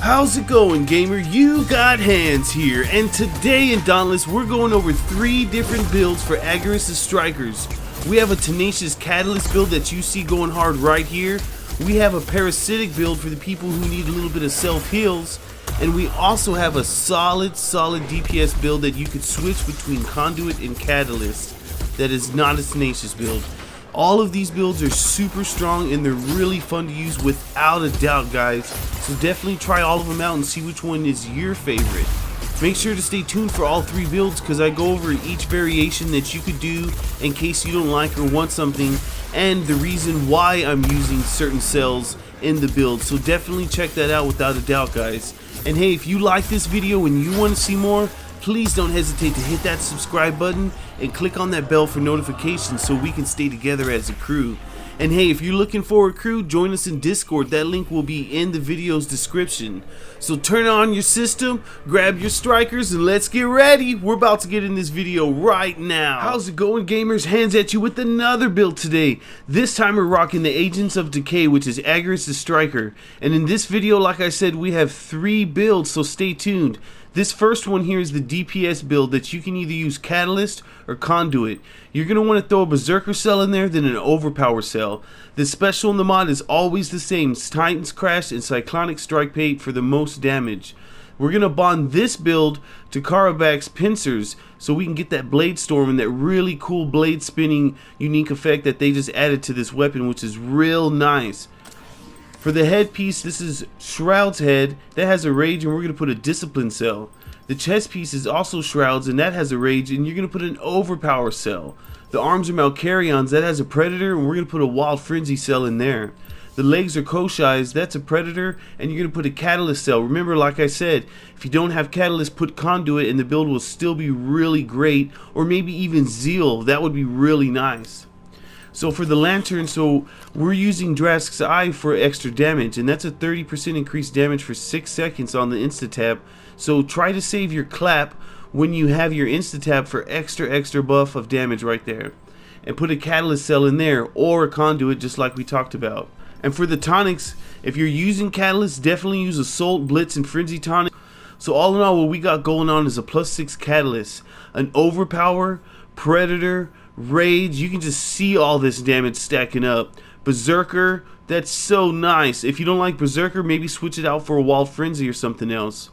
How's it going, gamer? You got hands here, and today in Dauntless we're going over 3 different builds for Agarus' strikers. We have a Tenacious Catalyst build that you see going hard right here. We have a Parasitic build for the people who need a little bit of self-heals, and we also have a solid DPS build that you could switch between Conduit and Catalyst that is not a Tenacious build. All of these builds are super strong and they're really fun to use without a doubt, guys. So definitely try all of them out and see which one is your favorite. Make sure to stay tuned for all 3 builds because I go over each variation that you could do in case you don't like or want something, and the reason why I'm using certain cells in the build. So definitely check that out without a doubt, guys. And hey, if you like this video and you want to see more, please don't hesitate to hit that subscribe button and click on that bell for notifications so we can stay together as a crew. And hey, if you're looking for a crew, join us in Discord. That link will be in the video's description. So turn on your system, grab your strikers, and let's get ready. We're about to get in this video right now. How's it going, gamers? Hands at you with another build today. This time we're rocking the Agents of Decay, which is Agarus the striker. And in this video, like I said, we have 3 builds, so stay tuned. This first one here is the DPS build that you can either use Catalyst or Conduit. You're going to want to throw a Berserker cell in there, then an Overpower cell. The special in the mod is always the same: Titan's Crash and Cyclonic Strike Bait for the most damage. We're going to bond this build to Karabak's Pincers so we can get that Blade Storm and that really cool blade spinning unique effect that they just added to this weapon, which is real nice. For the headpiece, this is Shroud's head. That has a rage, and we're going to put a Discipline cell. The chest piece is also Shroud's, and that has a rage, and you're going to put an Overpower cell. The arms are Malcarion's. That has a Predator, and we're going to put a Wild Frenzy cell in there. The legs are Koshai's. That's a Predator, and you're going to put a Catalyst cell. Remember, like I said, if you don't have Catalyst, put Conduit, and the build will still be really great, or maybe even Zeal. That would be really nice. So for the lantern, we're using Drask's Eye for extra damage, and that's a 30% increased damage for 6 seconds on the insta-tap. So try to save your clap when you have your insta-tap for extra buff of damage right there. And put a Catalyst cell in there, or a Conduit, just like we talked about. And for the tonics, if you're using Catalyst, definitely use Assault, Blitz, and Frenzy tonic. So all in all, what we got going on is a +6 Catalyst, an Overpower, Predator, Rage. You can just see all this damage stacking up. Berserker, that's so nice. If you don't like Berserker, maybe switch it out for a Wild Frenzy or something else.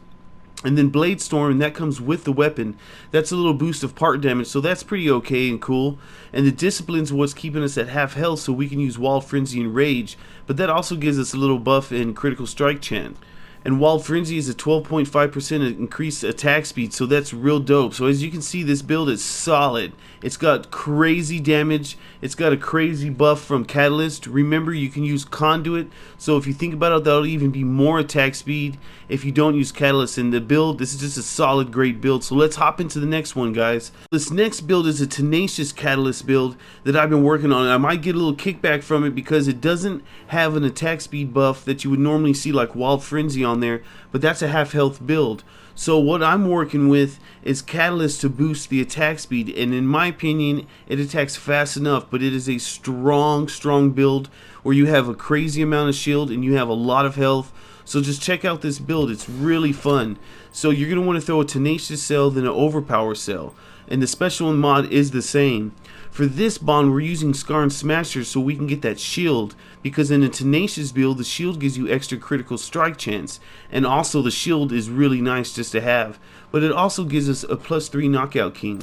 And then Blade Storm, and that comes with the weapon. That's a little boost of part damage, so that's pretty okay and cool. And the Discipline's what's keeping us at half health, so we can use Wild Frenzy and Rage. But that also gives us a little buff in Critical Strike chance. And Wild Frenzy is a 12.5% increased attack speed, so that's real dope. So as you can see, this build is solid. It's got crazy damage. It's got a crazy buff from Catalyst. Remember, you can use Conduit, so if you think about it, that'll even be more attack speed if you don't use Catalyst. In the build, this is just a solid, great build. So let's hop into the next one, guys. This next build is a Tenacious Catalyst build that I've been working on. I might get a little kickback from it because it doesn't have an attack speed buff that you would normally see like Wild Frenzy on there, but that's a half health build. So what I'm working with is Catalyst to boost the attack speed, and in my opinion it attacks fast enough, but it is a strong build where you have a crazy amount of shield and you have a lot of health. So just check out this build, it's really fun. So you're going to want to throw a Tenacious cell, then an Overpower cell, and the special in mod is the same. For this bond, we're using Scar and Smasher so we can get that shield, because in a Tenacious build, the shield gives you extra critical strike chance, and also the shield is really nice just to have, but it also gives us a +3 knockout king.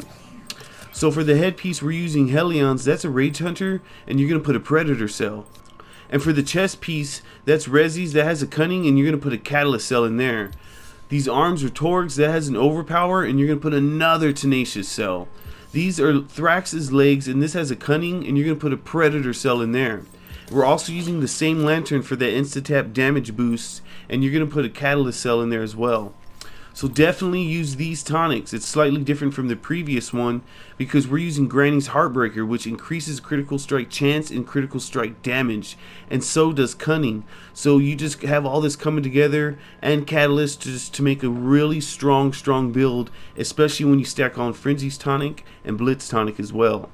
So for the headpiece, we're using Helion's. That's a Rage Hunter, and you're going to put a Predator cell. And for the chest piece, that's Rezzy's. That has a Cunning, and you're going to put a Catalyst cell in there. These arms are Torg's. That has an Overpower, and you're going to put another Tenacious cell. These are Thrax's legs, and this has a Cunning, and you're going to put a Predator cell in there. We're also using the same lantern for the insta-tap damage boost, and you're going to put a Catalyst cell in there as well. So definitely use these tonics. It's slightly different from the previous one because we're using Granny's Heartbreaker, which increases critical strike chance and critical strike damage, and so does Cunning. So you just have all this coming together, and Catalyst just to make a really strong build, especially when you stack on Frenzy's tonic and Blitz tonic as well.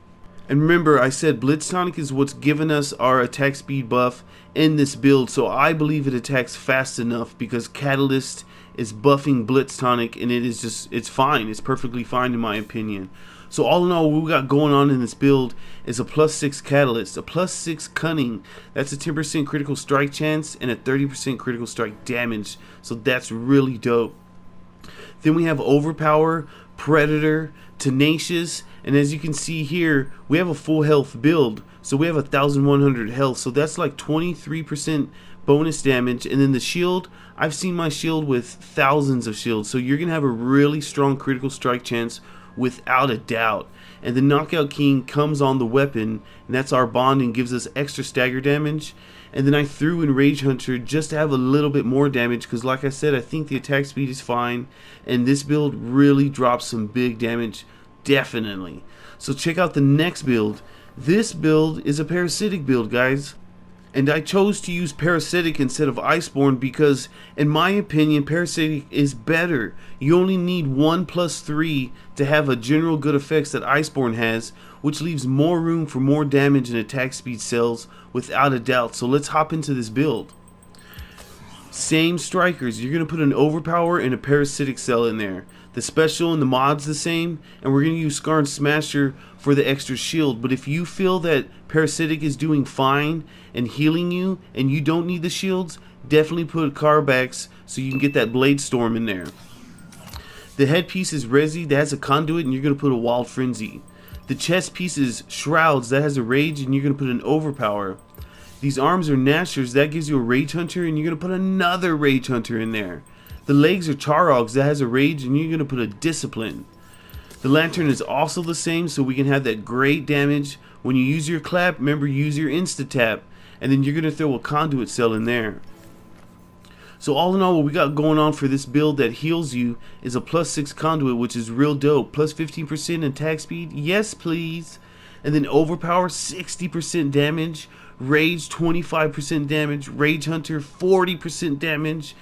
And remember, I said Blitz Tonic is what's given us our attack speed buff in this build, so I believe it attacks fast enough because Catalyst is buffing Blitz Tonic, and it's fine. It's perfectly fine in my opinion. So all in all, what we got going on in this build is a +6 Catalyst, a +6 Cunning. That's a 10% critical strike chance and a 30% critical strike damage. So that's really dope. Then we have Overpower, Predator, Tenacious, and as you can see here, we have a full health build. So we have 1,100 health. So that's like 23% bonus damage. And then the shield, I've seen my shield with thousands of shields. So you're going to have a really strong critical strike chance without a doubt. And the Knockout King comes on the weapon, and that's our bond and gives us extra stagger damage. And then I threw in Rage Hunter just to have a little bit more damage because like I said, I think the attack speed is fine, and this build really drops some big damage, definitely. So check out the next build. This build is a parasitic build, guys. And I chose to use Parasitic instead of Iceborne because, in my opinion, Parasitic is better. You only need 1 + 3 to have a general good effects that Iceborne has, which leaves more room for more damage and attack speed cells without a doubt. So let's hop into this build. Same strikers. You're going to put an Overpower and a Parasitic cell in there. The special and the mod's the same, and we're going to use Scar and Smasher for the extra shield. But if you feel that Parasitic is doing fine and healing you and you don't need the shields, definitely put Carbax so you can get that Blade Storm in there. The headpiece is Resi, that has a Conduit, and you're going to put a Wild Frenzy. The chest piece is Shrouds, that has a Rage, and you're going to put an Overpower. These arms are Gnashers, that gives you a Rage Hunter, and you're going to put another Rage Hunter in there. The legs are Charogs, that has a Rage, and you're going to put a Discipline. The lantern is also the same, so we can have that great damage. When you use your clap, remember, use your insta-tap, and then you're going to throw a Conduit cell in there. So all in all, what we got going on for this build that heals you is a +6 Conduit, which is real dope. Plus 15% attack speed, yes please. And then Overpower, 60% damage. Rage, 25% damage. Rage Hunter, 40% damage.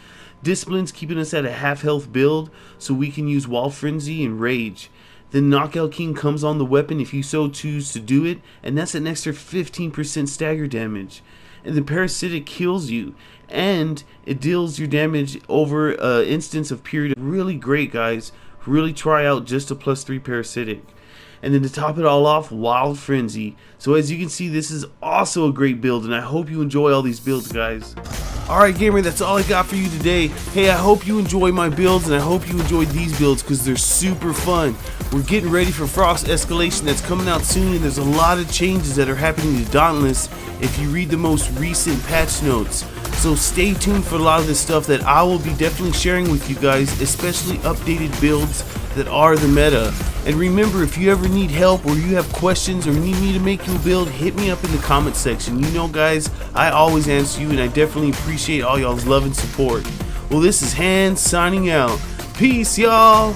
Discipline's keeping us at a half health build, so we can use Wild Frenzy and Rage. Then Knockout King comes on the weapon if you so choose to do it, and that's an extra 15% stagger damage. And the Parasitic kills you, and it deals your damage over an instance of period. Really great, guys. Really try out just a +3 Parasitic. And then to top it all off, Wild Frenzy. So as you can see, this is also a great build, and I hope you enjoy all these builds, guys. Alright gamer, that's all I got for you today. Hey, I hope you enjoy my builds, and I hope you enjoyed these builds because they're super fun. We're getting ready for Frost Escalation that's coming out soon, and there's a lot of changes that are happening to Dauntless if you read the most recent patch notes. So stay tuned for a lot of this stuff that I will be definitely sharing with you guys, especially updated builds that are the meta. And remember, if you ever need help or you have questions or need me to make you a build, hit me up in the comment section. You know guys, I always answer you, and I definitely appreciate all y'all's love and support. Well, this is Hans signing out. Peace, y'all.